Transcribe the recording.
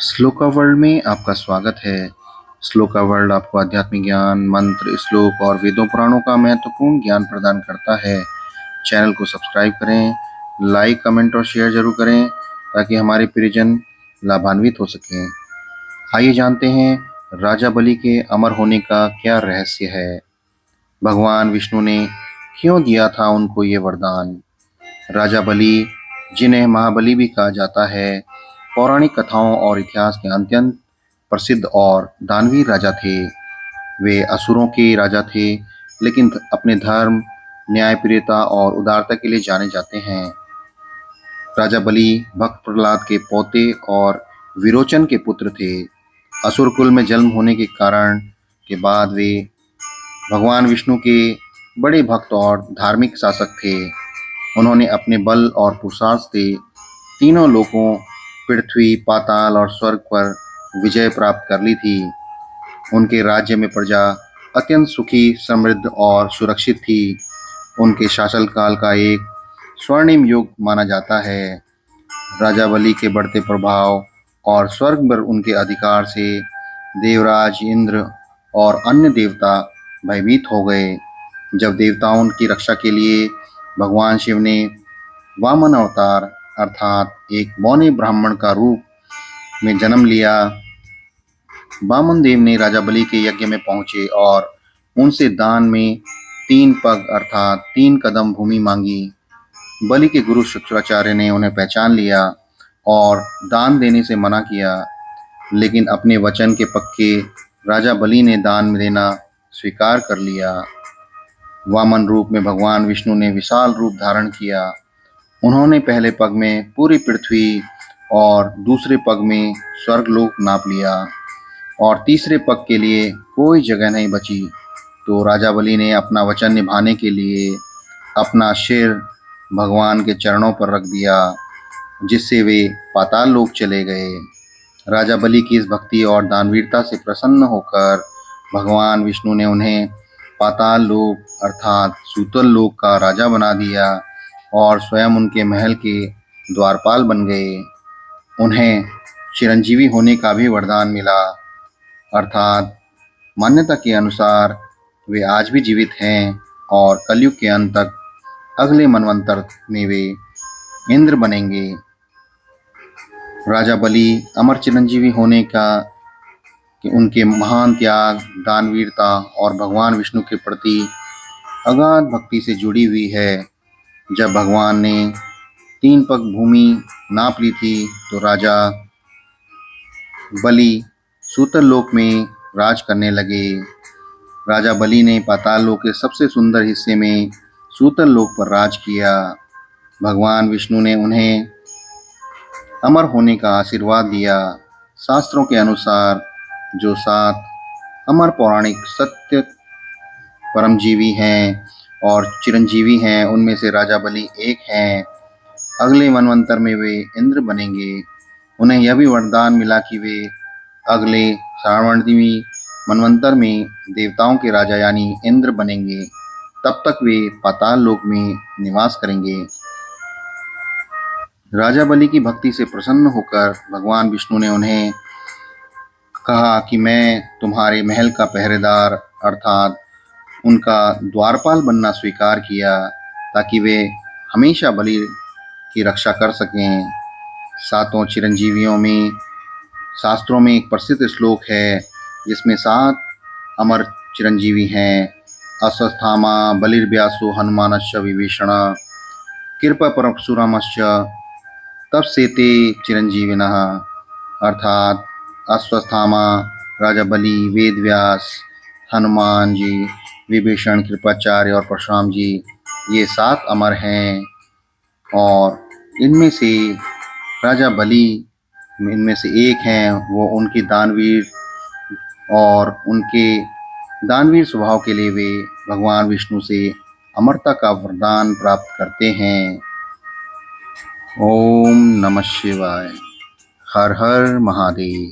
Shloka world में आपका स्वागत है। श्लोका वर्ल्ड आपको आध्यात्मिक ज्ञान, मंत्र, श्लोक और वेदों पुराणों का महत्वपूर्ण ज्ञान प्रदान करता है। चैनल को सब्सक्राइब करें, लाइक, कमेंट और शेयर जरूर करें ताकि हमारे प्रियजन लाभान्वित हो सकें। आइए जानते हैं राजा बलि के अमर होने का क्या रहस्य है। भगवान विष्णु ने क्यों दिया था उनको ये वरदान। राजा बलि, जिन्हें महाबली भी कहा जाता है, पौराणिक कथाओं और इतिहास के अत्यंत प्रसिद्ध और दानवीर राजा थे। वे असुरों के राजा थे, लेकिन अपने धर्म, न्यायप्रियता और उदारता के लिए जाने जाते हैं। राजा बलि भक्त प्रहलाद के पोते और विरोचन के पुत्र थे। असुर कुल में जन्म होने के कारण के बाद वे भगवान विष्णु के बड़े भक्त और धार्मिक शासक थे। उन्होंने अपने बल और पुरुषार्थ से तीनों लोकों, पृथ्वी, पाताल और स्वर्ग पर विजय प्राप्त कर ली थी। उनके राज्य में प्रजा अत्यंत सुखी, समृद्ध और सुरक्षित थी। उनके शासनकाल का एक स्वर्णिम युग माना जाता है। राजा बलि के बढ़ते प्रभाव और स्वर्ग पर उनके अधिकार से देवराज इंद्र और अन्य देवता भयभीत हो गए। जब देवताओं की रक्षा के लिए भगवान शिव ने वामन अवतार अर्थात एक बौने ब्राह्मण का रूप में जन्म लिया, वामन देव ने राजा बलि के यज्ञ में पहुंचे और उनसे दान में 3 पग अर्थात 3 कदम भूमि मांगी। बलि के गुरु शुक्राचार्य ने उन्हें पहचान लिया और दान देने से मना किया, लेकिन अपने वचन के पक्के राजा बलि ने दान देना स्वीकार कर लिया। वामन रूप में भगवान विष्णु ने विशाल रूप धारण किया। उन्होंने पहले पग में पूरी पृथ्वी और दूसरे पग में स्वर्गलोक नाप लिया और तीसरे पग के लिए कोई जगह नहीं बची। तो राजा बलि ने अपना वचन निभाने के लिए अपना सिर भगवान के चरणों पर रख दिया, जिससे वे पाताल लोक चले गए। राजा बलि की इस भक्ति और दानवीरता से प्रसन्न होकर भगवान विष्णु ने उन्हें पाताल लोक अर्थात सूतल लोक का राजा बना दिया और स्वयं उनके महल के द्वारपाल बन गए। उन्हें चिरंजीवी होने का भी वरदान मिला, अर्थात मान्यता के अनुसार वे आज भी जीवित हैं और कलयुग के अंत तक अगले मनवंतर में वे इंद्र बनेंगे। राजा बलि अमर चिरंजीवी होने का कि उनके महान त्याग, दानवीरता और भगवान विष्णु के प्रति अगाध भक्ति से जुड़ी हुई है। जब भगवान ने 3 पग भूमि नाप ली थी, तो राजा बलि सूतल लोक में राज करने लगे। राजा बलि ने पाताल लोक के सबसे सुंदर हिस्से में सूतल लोक पर राज किया। भगवान विष्णु ने उन्हें अमर होने का आशीर्वाद दिया। शास्त्रों के अनुसार जो 7 अमर पौराणिक सत्य परमजीवी हैं और चिरंजीवी हैं, उनमें से राजा बलि एक हैं। अगले मनवंतर में वे इंद्र बनेंगे। उन्हें यह भी वरदान मिला कि वे अगले श्रावणवी मनवंतर में देवताओं के राजा यानी इंद्र बनेंगे। तब तक वे पाताल लोक में निवास करेंगे। राजा बलि की भक्ति से प्रसन्न होकर भगवान विष्णु ने उन्हें कहा कि मैं तुम्हारे महल का पहरेदार अर्थात उनका द्वारपाल बनना स्वीकार किया, ताकि वे हमेशा बलि की रक्षा कर सकें। 7 चिरंजीवियों में शास्त्रों में एक प्रसिद्ध श्लोक है, जिसमें 7 अमर चिरंजीवी हैं। अश्वत्थामा बलिर्व्यासो हनुमानश्च विभीषण कृपा परशुरामश्च तपसेते चिरंजीविनः। अर्थात अश्वत्थामा, राजा बलि, वेद व्यास, हनुमान जी, विभीषण, कृपाचार्य और परशुराम जी, ये 7 अमर हैं। और इनमें से राजा बलि इनमें से एक हैं। वो उनकी दानवीर और उनके दानवीर स्वभाव के लिए वे भगवान विष्णु से अमरता का वरदान प्राप्त करते हैं। ओम नमः शिवाय। हर हर महादेव।